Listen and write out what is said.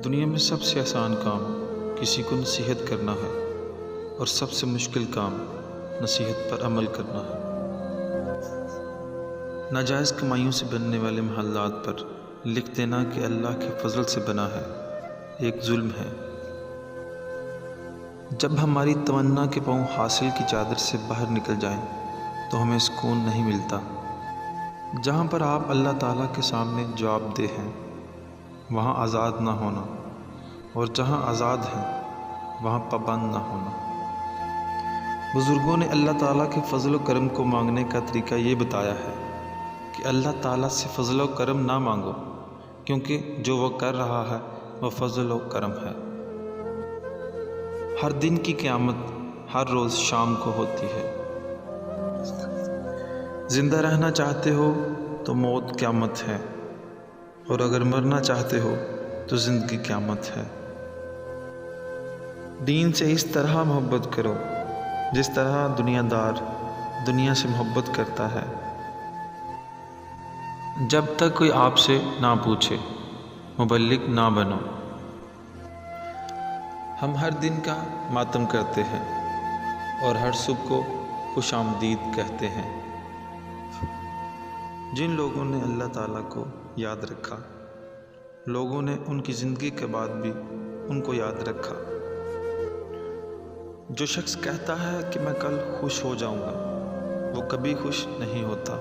دنیا میں سب سے آسان کام کسی کو نصیحت کرنا ہے اور سب سے مشکل کام نصیحت پر عمل کرنا ہے۔ ناجائز کمائیوں سے بننے والے محلات پر لکھ دینا کہ اللہ کے فضل سے بنا ہے ایک ظلم ہے۔ جب ہماری تمنا کے پاؤں حاصل کی چادر سے باہر نکل جائیں تو ہمیں سکون نہیں ملتا۔ جہاں پر آپ اللہ تعالیٰ کے سامنے جواب دہ ہیں وہاں آزاد نہ ہونا، اور جہاں آزاد ہیں وہاں پابند نہ ہونا۔ بزرگوں نے اللہ تعالیٰ کے فضل و کرم کو مانگنے کا طریقہ یہ بتایا ہے کہ اللہ تعالیٰ سے فضل و کرم نہ مانگو، کیونکہ جو وہ کر رہا ہے وہ فضل و کرم ہے۔ ہر دن کی قیامت ہر روز شام کو ہوتی ہے۔ زندہ رہنا چاہتے ہو تو موت قیامت ہے، اور اگر مرنا چاہتے ہو تو زندگی قیامت ہے۔ دین سے اس طرح محبت کرو جس طرح دنیا دار دنیا سے محبت کرتا ہے۔ جب تک کوئی آپ سے نہ پوچھے مبلغ نہ بنو۔ ہم ہر دن کا ماتم کرتے ہیں اور ہر صبح کو خوش آمدید کہتے ہیں۔ جن لوگوں نے اللہ تعالیٰ کو یاد رکھا، لوگوں نے ان کی زندگی کے بعد بھی ان کو یاد رکھا۔ جو شخص کہتا ہے کہ میں کل خوش ہو جاؤں گا وہ کبھی خوش نہیں ہوتا۔